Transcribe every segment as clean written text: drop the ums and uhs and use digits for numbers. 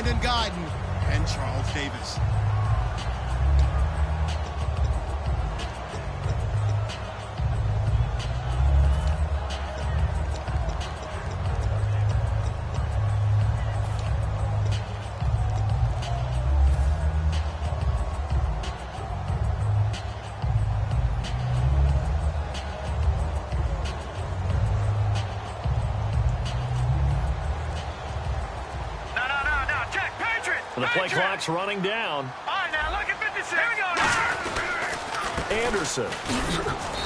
Brandon Guyton and Charles Davis. The play clock's running down. All right, now look at 56. Here we go. Anderson.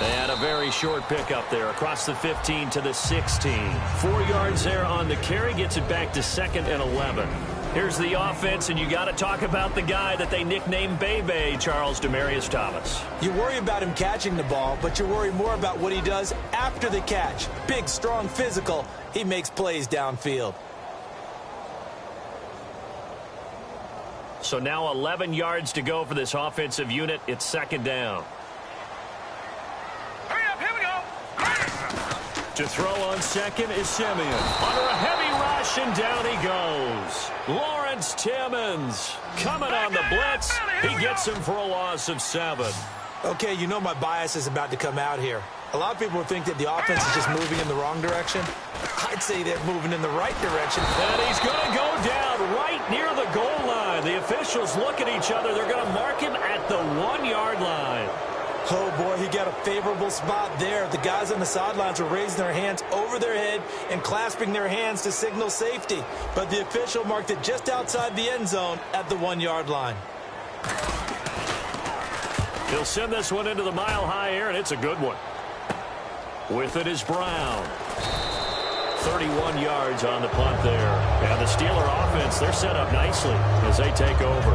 And a very short pickup there across the 15 to the 16. 4 yards there on the carry. Gets it back to 2nd and 11. Here's the offense, and you got to talk about the guy that they nicknamed Bebe, Charles Demarius Thomas. You worry about him catching the ball, but you worry more about what he does after the catch. Big, strong, physical. He makes plays downfield. So now 11 yards to go for this offensive unit. It's 2nd down. Hurry up, here we go. To throw on 2nd is Simeon. Under a heavy rush, and down he goes. Lawrence Timmons coming on the blitz. He gets him for a loss of 7. Okay, you know my bias is about to come out here. A lot of people think that the offense is just moving in the wrong direction. I'd say they're moving in the right direction. And he's going to go down right near the goal line. The officials look at each other. They're going to mark him at the 1-yard line. Oh, boy, he got a favorable spot there. The guys on the sidelines were raising their hands over their head and clasping their hands to signal safety. But the official marked it just outside the end zone at the 1-yard line. He'll send this one into the mile-high air, and it's a good one. With it is Brown. 31 yards on the punt there. And the Steeler offense, they're set up nicely as they take over.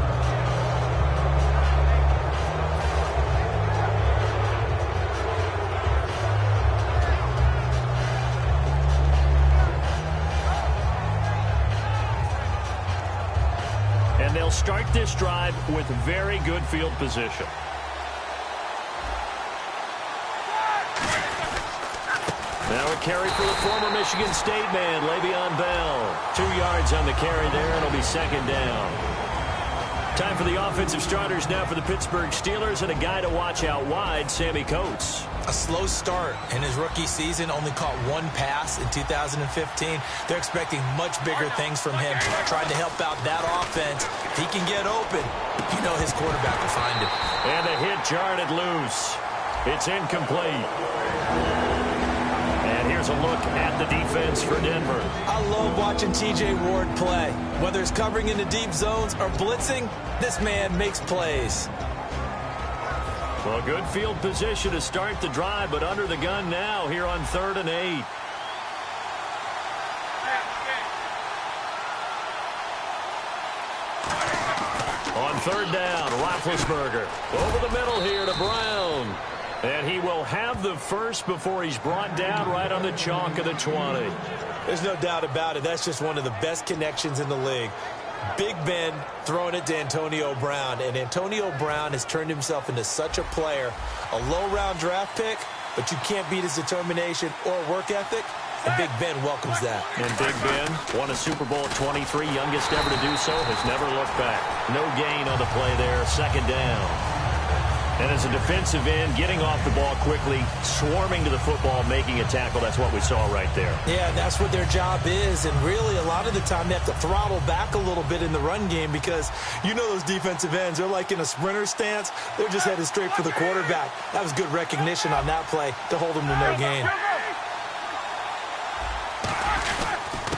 And they'll start this drive with very good field position. Now a carry for the former Michigan State man, Le'Veon Bell. 2 yards on the carry there, and it'll be 2nd down. Time for the offensive starters now for the Pittsburgh Steelers, and a guy to watch out wide, Sammy Coates. A slow start in his rookie season, only caught 1 pass in 2015. They're expecting much bigger things from him, trying to help out that offense. If he can get open, you know his quarterback will find him. And the hit jarred it loose. It's incomplete. And here's a look at the defense for Denver. I love watching T.J. Ward play. Whether it's covering in the deep zones or blitzing, this man makes plays. Well, good field position to start the drive, but under the gun now here on 3rd and 8. On 3rd down, Roethlisberger. Over the middle here to Brown. And he will have the first before he's brought down right on the chalk of the 20. There's no doubt about it. That's just one of the best connections in the league. Big Ben throwing it to Antonio Brown. And Antonio Brown has turned himself into such a player. A low-round draft pick, but you can't beat his determination or work ethic. And Big Ben welcomes that. And Big Ben won a Super Bowl at 23, youngest ever to do so, has never looked back. No gain on the play there, 2nd down. And as a defensive end, getting off the ball quickly, swarming to the football, making a tackle, that's what we saw right there. Yeah, that's what their job is. And really, a lot of the time, they have to throttle back a little bit in the run game because you know those defensive ends, they're like in a sprinter stance. They're just headed straight for the quarterback. That was good recognition on that play to hold them to no gain.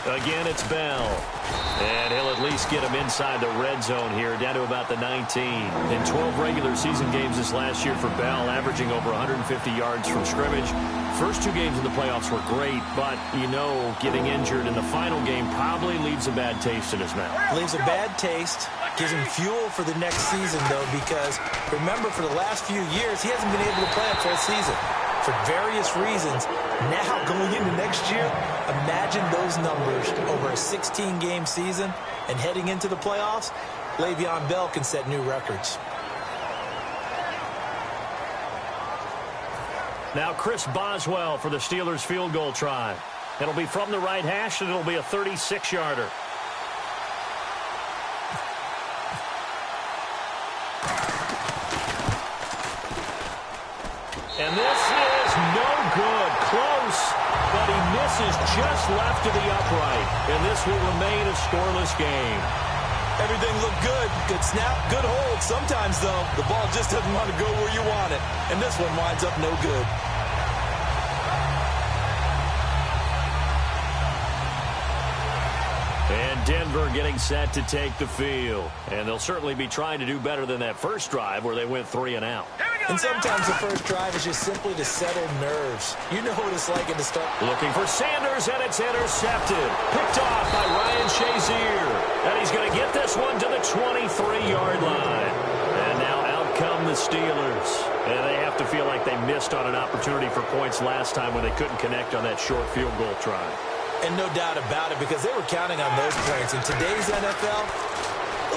Again, it's Bell. And he'll at least get him inside the red zone here, down to about the 19. In 12 regular season games this last year for Bell, averaging over 150 yards from scrimmage. First 2 games in the playoffs were great, but, you know, getting injured in the final game probably leaves a bad taste in his mouth. Leaves a bad taste. Gives him fuel for the next season, though, because, remember, for the last few years, he hasn't been able to play a full season for various reasons. Now, going into next year, imagine those numbers over a 16-game season and heading into the playoffs. Le'Veon Bell can set new records. Now Chris Boswell for the Steelers field goal try. It'll be from the right hash, and it'll be a 36-yarder. And this is no good. Close, but he misses just left of the upright. And this will remain a scoreless game. Everything looked good. Good snap, good hold. Sometimes, though, the ball just doesn't want to go where you want it. And this one winds up no good. And Denver getting set to take the field. And they'll certainly be trying to do better than that first drive where they went 3 and out. And sometimes the first drive is just simply to settle nerves. You know what it's like at the start. Looking for Sanders, and it's intercepted. Picked off by Ryan Shazier. And he's going to get this one to the 23-yard line. And now out come the Steelers. And they have to feel like they missed on an opportunity for points last time when they couldn't connect on that short field goal try. And no doubt about it, because they were counting on those points. In today's NFL,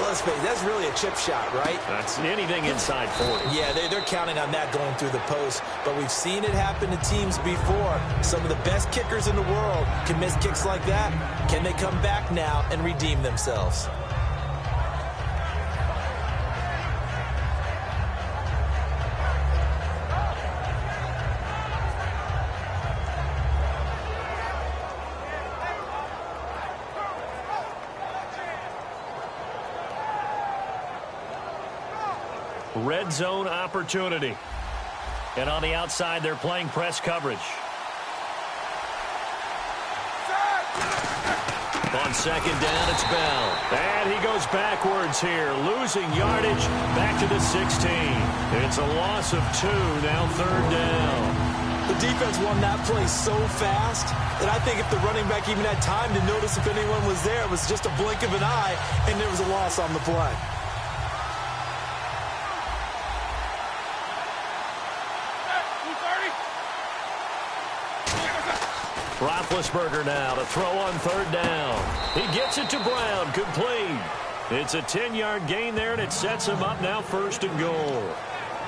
let's face it, that's really a chip shot, right? That's anything inside 40. Yeah, they're counting on that going through the post. But we've seen it happen to teams before. Some of the best kickers in the world can miss kicks like that. Can they come back now and redeem themselves? Red zone opportunity. And on the outside, they're playing press coverage. On second down, it's Bell. And he goes backwards here, losing yardage back to the 16. It's a loss of 2, now third down. The defense won that play so fast that I think if the running back even had time to notice if anyone was there, it was just a blink of an eye, and there was a loss on the play. Roethlisberger now to throw on third down. He gets it to Brown, complete. It's a 10-yard gain there, and it sets him up now first and goal.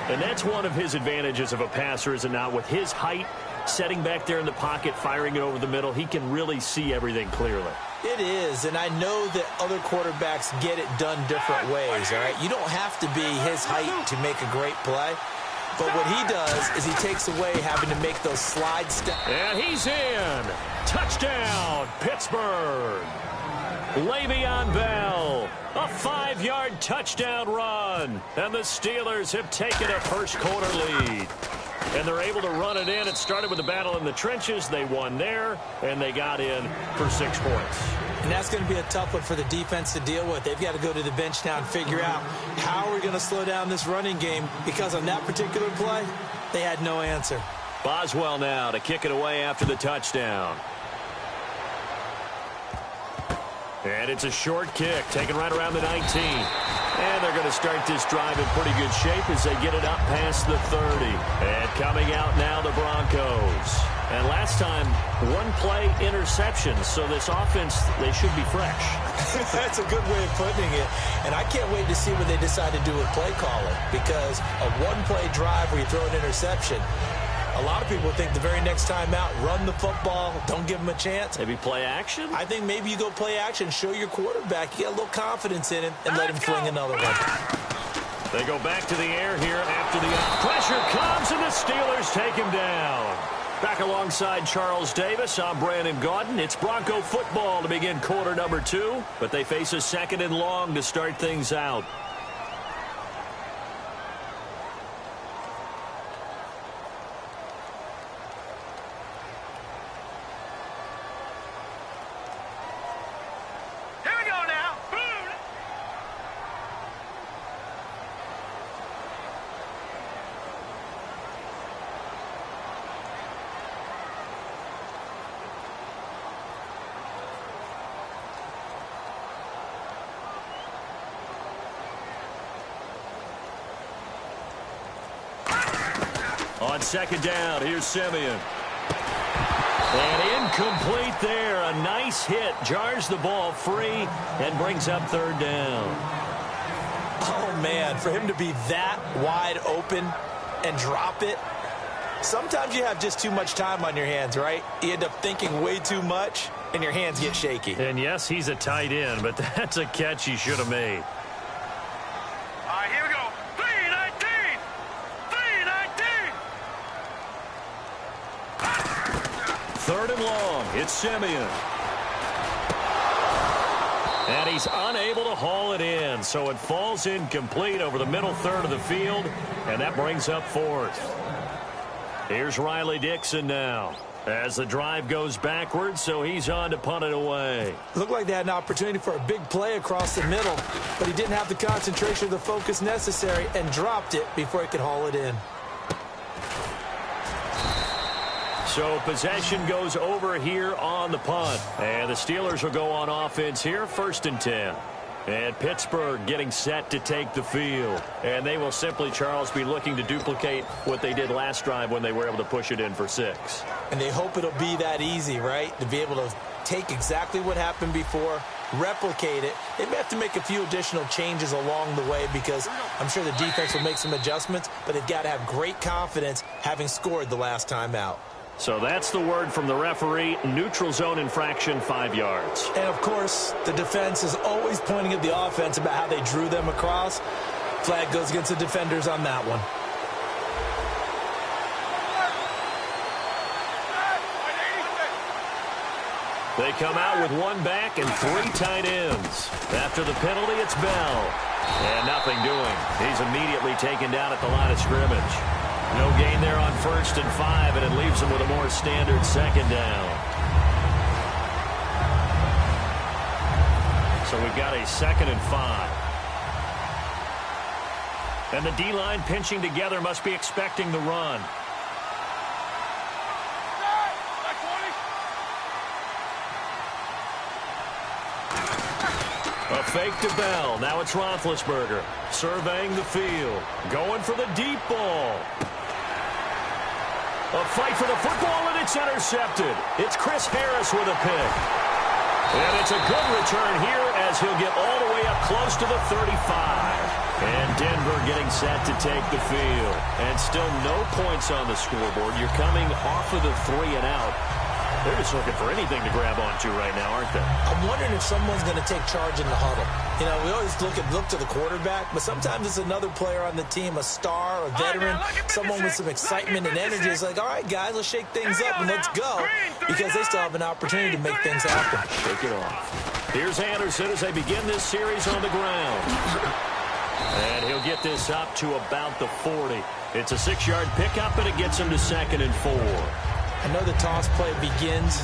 And that's one of his advantages of a passer, is it not? With his height, setting back there in the pocket, firing it over the middle, he can really see everything clearly. It is, and I know that other quarterbacks get it done different ways, all right? You don't have to be his height to make a great play. But what he does is he takes away having to make those slide steps. And he's in. Touchdown, Pittsburgh. Le'Veon Bell, a 5-yard touchdown run. And the Steelers have taken a first-quarter lead. And they're able to run it in. It started with a battle in the trenches. They won there, and they got in for 6 points. And that's going to be a tough one for the defense to deal with. They've got to go to the bench now and figure out how are we going to slow down this running game, because on that particular play, they had no answer. Boswell now to kick it away after the touchdown. And it's a short kick, taken right around the 19. And they're going to start this drive in pretty good shape as they get it up past the 30. And coming out now, the Broncos. And last time, 1-play interceptions. So this offense, they should be fresh. That's a good way of putting it. And I can't wait to see what they decide to do with play calling. Because a 1-play drive where you throw an interception, a lot of people think the very next time out, run the football, don't give them a chance. Maybe play action? I think maybe you go play action, show your quarterback, you get a little confidence in him, and let him fling another one. They go back to the air here after the pressure comes, and the Steelers take him down. Back alongside Charles Davis, I'm Brandon Gaudin. It's Bronco football to begin quarter number 2, but they face a 2nd and long to start things out. On second down, here's Simeon. And incomplete there. A nice hit. Jars the ball free and brings up third down. Oh, man, for him to be that wide open and drop it. Sometimes you have just too much time on your hands, right? You end up thinking way too much, and your hands get shaky. And, yes, he's a tight end, but that's a catch he should have made. All right, here we go. 3-19. 3-19. 3rd and long. It's Simeon. And he's unable to haul it in, so it falls incomplete over the middle third of the field, and that brings up 4th. Here's Riley Dixon now as the drive goes backwards, so he's on to punt it away. Looked like they had an opportunity for a big play across the middle, but he didn't have the concentration or the focus necessary and dropped it before he could haul it in. So possession goes over here on the punt. And the Steelers will go on offense here, 1st and 10. And Pittsburgh getting set to take the field. And they will simply, Charles, be looking to duplicate what they did last drive when they were able to push it in for 6. And they hope it'll be that easy, right? To be able to take exactly what happened before, replicate it. They may have to make a few additional changes along the way because I'm sure the defense will make some adjustments, but they've got to have great confidence having scored the last time out. So that's the word from the referee. Neutral zone infraction, 5 yards. And, of course, the defense is always pointing at the offense about how they drew them across. Flag goes against the defenders on that one. They come out with 1 back and 3 tight ends. After the penalty, it's Bell. And nothing doing. He's immediately taken down at the line of scrimmage. No gain there on 1st and 5, and it leaves them with a more standard 2nd down. So we've got a 2nd and 5. And the D-line pinching together must be expecting the run. A fake to Bell. Now it's Roethlisberger surveying the field. Going for the deep ball. A fight for the football, and it's intercepted. It's Chris Harris with a pick. And it's a good return here as he'll get all the way up close to the 35. And Denver getting set to take the field. And still no points on the scoreboard. You're coming off of the 3 and out. They're just looking for anything to grab onto right now, aren't they? I'm wondering if someone's going to take charge in the huddle. You know, we always look to the quarterback, but sometimes it's another player on the team, a star, a veteran, someone with some excitement and energy. It's like, all right, guys, let's shake things up and let's go, because they still have an opportunity to make things happen. Shake it off. Here's Anderson as they begin this series on the ground. And he'll get this up to about the 40. It's a 6-yard pickup, and it gets him to 2nd and 4. I know the toss play begins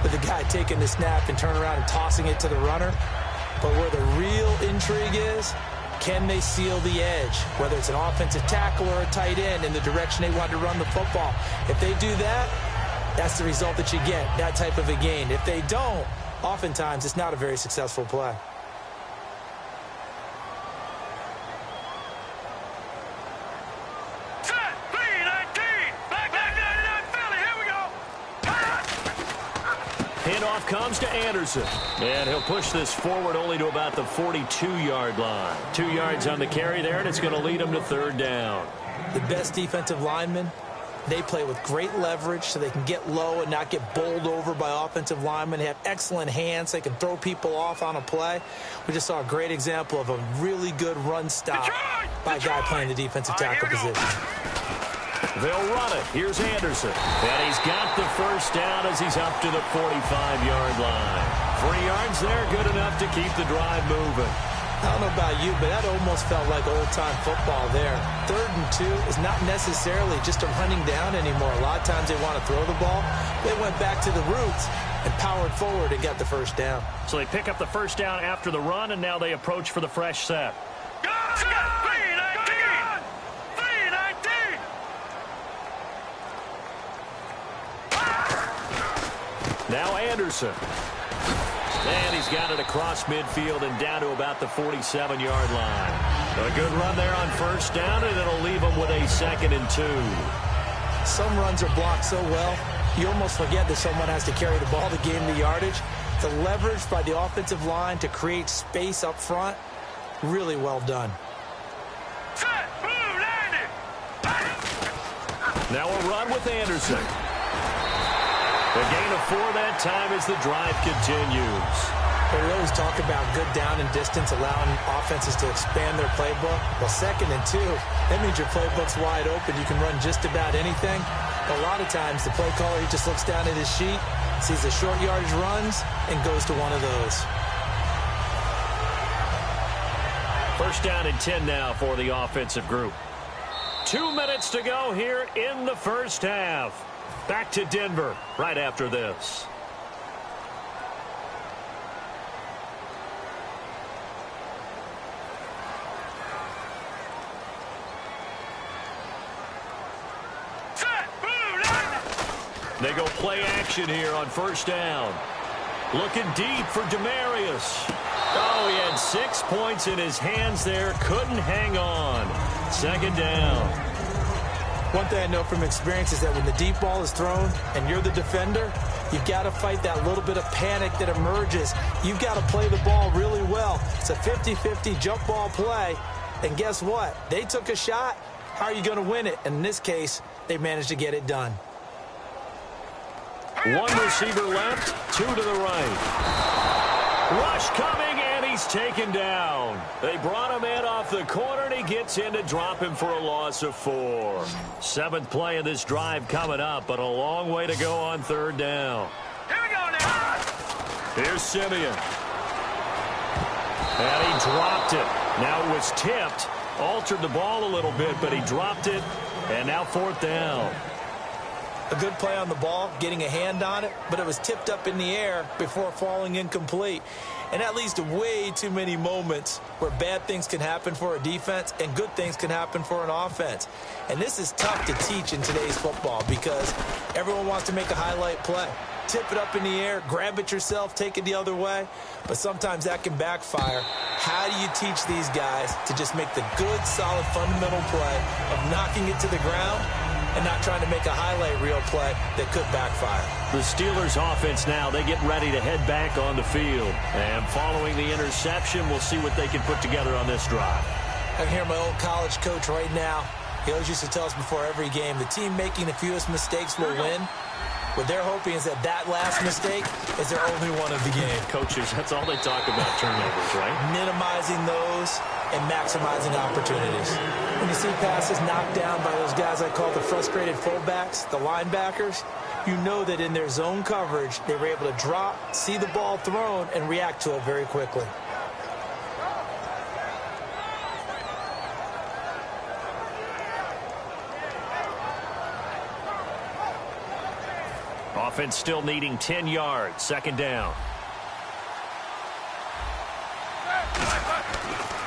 with the guy taking the snap and turn around and tossing it to the runner. But where the real intrigue is, can they seal the edge? Whether it's an offensive tackle or a tight end in the direction they want to run the football. If they do that, that's the result that you get, that type of a gain. If they don't, oftentimes it's not a very successful play. Handoff comes to Anderson. And he'll push this forward only to about the 42-yard line. 2 yards on the carry there, and it's going to lead him to 3rd down. The best defensive linemen, they play with great leverage so they can get low and not get bowled over by offensive linemen. They have excellent hands. They can throw people off on a play. We just saw a great example of a really good run stop by a guy playing the defensive tackle position. They'll run it. Here's Anderson. And he's got the 1st down as he's up to the 45-yard line. 3 yards there, good enough to keep the drive moving. I don't know about you, but that almost felt like old-time football there. 3rd and 2 is not necessarily just a running down anymore. A lot of times they want to throw the ball. They went back to the roots and powered forward and got the 1st down. So they pick up the 1st down after the run, and now they approach for the fresh set. Now Anderson. And he's got it across midfield and down to about the 47-yard line. A good run there on 1st down, and it'll leave him with a 2nd and 2. Some runs are blocked so well, you almost forget that someone has to carry the ball to gain the yardage. The leverage by the offensive line to create space up front, really well done. Now a run with Anderson. A gain of 4 that time as the drive continues. Well, we always talk about good down and distance, allowing offenses to expand their playbook. Well, 2nd and 2, that means your playbook's wide open. You can run just about anything. A lot of times, the play caller, he just looks down at his sheet, sees the short yardage runs, and goes to one of those. First down and 10 now for the offensive group. 2 minutes to go here in the first half. Back to Denver right after this. They go play action here on first down. Looking deep for Demarius. Oh, he had 6 points in his hands there. Couldn't hang on. 2nd down. One thing I know from experience is that when the deep ball is thrown and you're the defender, you've got to fight that little bit of panic that emerges. You've got to play the ball really well. It's a 50-50 jump ball play. And guess what? They took a shot. How are you going to win it? And in this case, they managed to get it done. 1 receiver left, 2 to the right. Rush coming, and he's taken down. They brought him in off the corner, and he gets in to drop him for a loss of 4. 7th play of this drive coming up, but a long way to go on 3rd down. Here we go now. Here's Simeon. And he dropped it. Now it was tipped. Altered the ball a little bit, but he dropped it. And now 4th down. A good play on the ball, getting a hand on it, but it was tipped up in the air before falling incomplete. And that leads to way too many moments where bad things can happen for a defense and good things can happen for an offense. And this is tough to teach in today's football because everyone wants to make a highlight play. Tip it up in the air, grab it yourself, take it the other way. But sometimes that can backfire. How do you teach these guys to just make the good, solid, fundamental play of knocking it to the ground and not trying to make a highlight reel play that could backfire? The Steelers offense now, they get ready to head back on the field. And following the interception, we'll see what they can put together on this drive. I can hear my old college coach right now. He always used to tell us before every game, the team making the fewest mistakes will win. What they're hoping is that last mistake is their only one of the game. Coaches, that's all they talk about, turnovers, right? Minimizing those and maximizing opportunities. When you see passes knocked down by those guys I call the frustrated fullbacks, the linebackers, you know that in their zone coverage, they were able to drop, see the ball thrown, and react to it very quickly. Offense still needing 10 yards. 2nd down.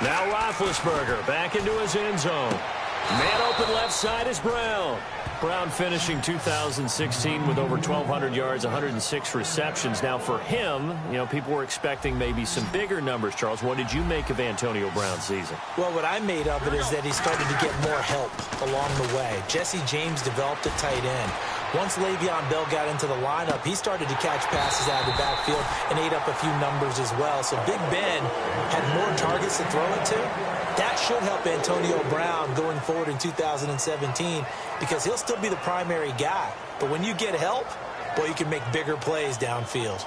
Now Roethlisberger back into his end zone. Man open left side is Brown. Brown finishing 2016 with over 1,200 yards, 106 receptions. Now for him, you know, people were expecting maybe some bigger numbers, Charles. What did you make of Antonio Brown's season? Well, what I made of it is that he started to get more help along the way. Jesse James developed at tight end. Once Le'Veon Bell got into the lineup, he started to catch passes out of the backfield and ate up a few numbers as well. So Big Ben had more targets to throw it to. That should help Antonio Brown going forward in 2017 because he'll still be the primary guy. But when you get help, boy, you can make bigger plays downfield.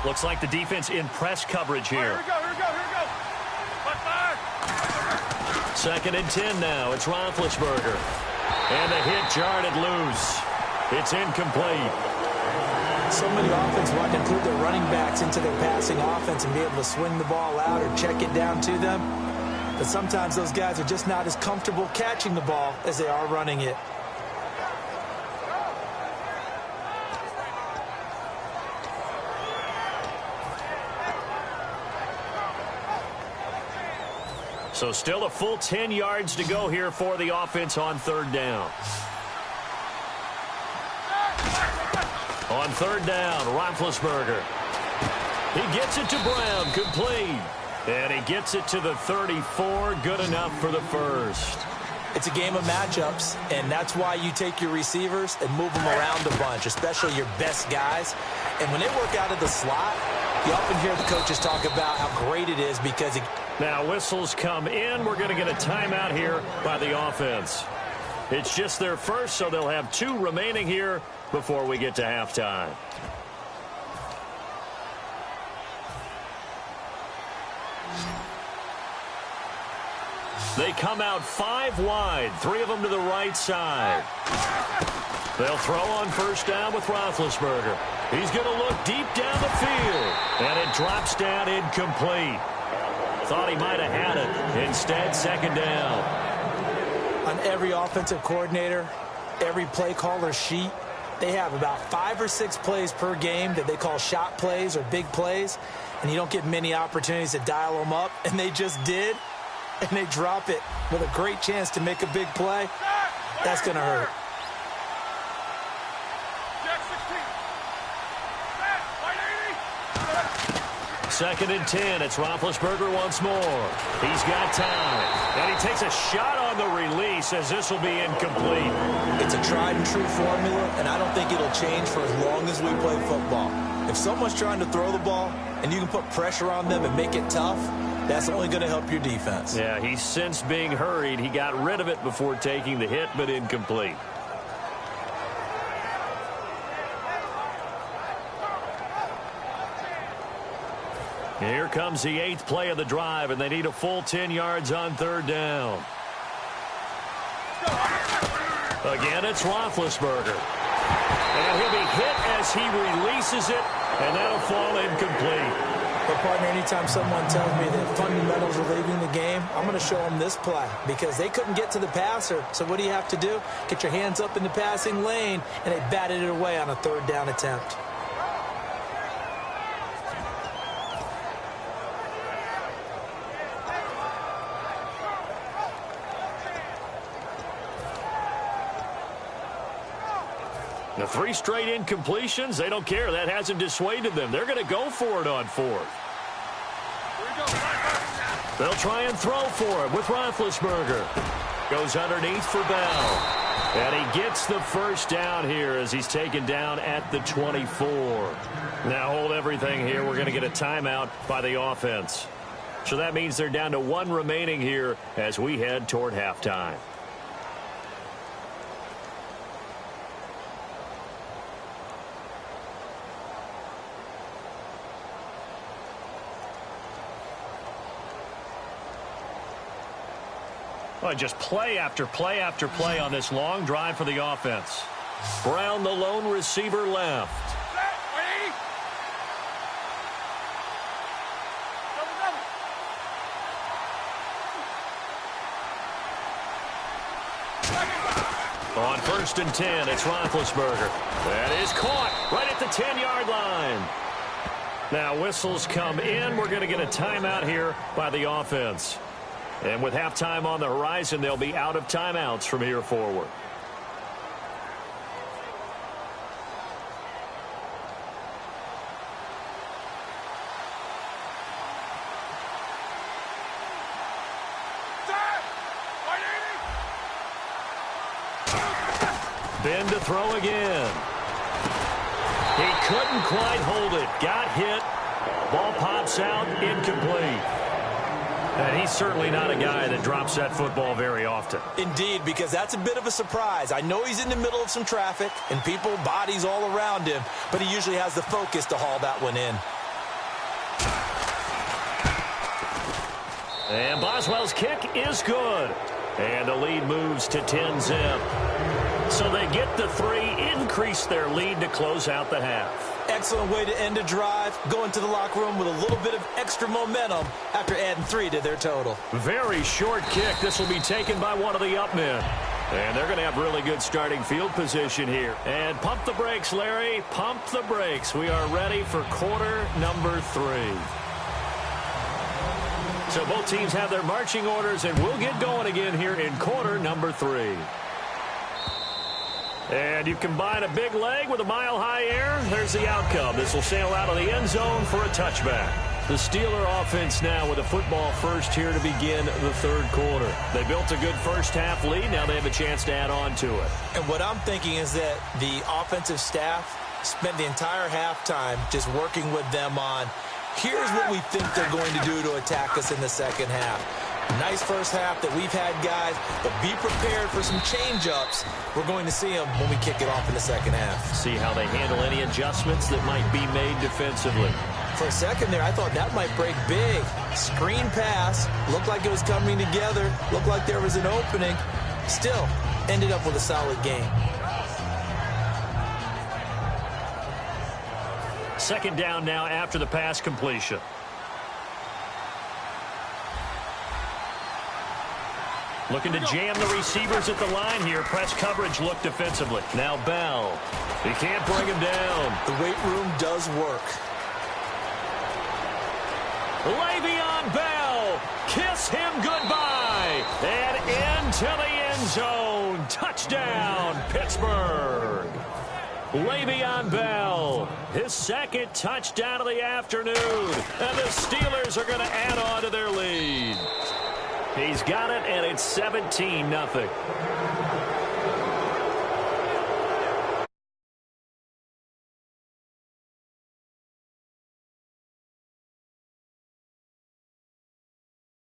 Looks like the defense in press coverage here. Here we go. 2nd and 10 now. It's Roethlisberger. And the hit jarred it loose. It's incomplete. So many offenses want to include their running backs into their passing offense and be able to swing the ball out or check it down to them. But sometimes those guys are just not as comfortable catching the ball as they are running it. So still a full 10 yards to go here for the offense on 3rd down. On 3rd down, Roethlisberger. He gets it to Brown, complete. And he gets it to the 34, good enough for the first. It's a game of matchups, and that's why you take your receivers and move them around a bunch, especially your best guys. And when they work out of the slot, You often hear the coaches talk about how great it is because it... Now whistles come in. We're going to get a timeout here by the offense. It's just their first, so they'll have 2 remaining here before we get to halftime. They come out 5 wide, 3 of them to the right side. They'll throw on first down with Roethlisberger. He's going to look deep down the field, and it drops down incomplete. Thought he might have had it. Instead, second down. On every offensive coordinator, every play caller sheet, they have about 5 or 6 plays per game that they call shot plays or big plays, and you don't get many opportunities to dial them up, and they just did, and they drop it with a great chance to make a big play. That's going to hurt. Second and 10. It's Roethlisberger once more. He's got time. And he takes a shot on the release as this will be incomplete. It's a tried and true formula, and I don't think it'll change for as long as we play football. If someone's trying to throw the ball and you can put pressure on them and make it tough, that's only going to help your defense. Yeah, he's since being hurried. He got rid of it before taking the hit, but incomplete. Here comes the 8th play of the drive, and they need a full 10 yards on third down. Again, it's Roethlisberger. And he'll be hit as he releases it, and that'll fall incomplete. But, partner, anytime someone tells me that fundamentals are leaving the game, I'm going to show them this play because they couldn't get to the passer. So what do you have to do? Get your hands up in the passing lane, and they batted it away on a third down attempt. The 3 straight incompletions, they don't care. That hasn't dissuaded them. They're going to go for it on 4th. They'll try and throw for it with Roethlisberger. Goes underneath for Bell. And he gets the first down here as he's taken down at the 24. Now hold everything here. We're going to get a timeout by the offense. So that means they're down to 1 remaining here as we head toward halftime. Well, just play after play after play on this long drive for the offense. Brown, the lone receiver, left. On first and 10, it's Roethlisberger. That is caught right at the 10-yard line. Now whistles come in. We're going to get a timeout here by the offense. And with halftime on the horizon, they'll be out of timeouts from here forward. Ben to throw again. He couldn't quite hold it. Got hit. Ball pops out. Incomplete. And he's certainly not a guy that drops that football very often. Indeed, because that's a bit of a surprise. I know he's in the middle of some traffic and people, bodies all around him, but he usually has the focus to haul that one in. And Boswell's kick is good. And the lead moves to 10-zip. So they get the 3, increase their lead to close out the half. Excellent way to end a drive, go into the locker room with a little bit of extra momentum after adding 3 to their total. Very short kick. This will be taken by one of the up men. And they're going to have really good starting field position here. And pump the brakes, Larry. Pump the brakes. We are ready for quarter number 3. So both teams have their marching orders, and we'll get going again here in quarter number 3. And you combine a big leg with a mile-high air, there's the outcome. This will sail out of the end zone for a touchback. The Steeler offense now with a football first here to begin the third quarter. They built a good first-half lead. Now they have a chance to add on to it. And what I'm thinking is that the offensive staff spent the entire halftime just working with them on Here's what we think they're going to do to attack us in the second half. Nice first half that we've had, guys, but be prepared for some change-ups. We're going to see them when we kick it off in the second half. See how they handle any adjustments that might be made defensively. For a second there, I thought that might break big. Screen pass, looked like it was coming together, looked like there was an opening. Still, ended up with a solid game. Second down now after the pass completion. Looking to jam the receivers at the line here. Press coverage look defensively. Now Bell. He can't bring him down. The weight room does work. Le'Veon Bell. Kiss him goodbye. And into the end zone. Touchdown, Pittsburgh. Le'Veon Bell, his second touchdown of the afternoon. And the Steelers are going to add on to their lead. He's got it, and it's 17-0.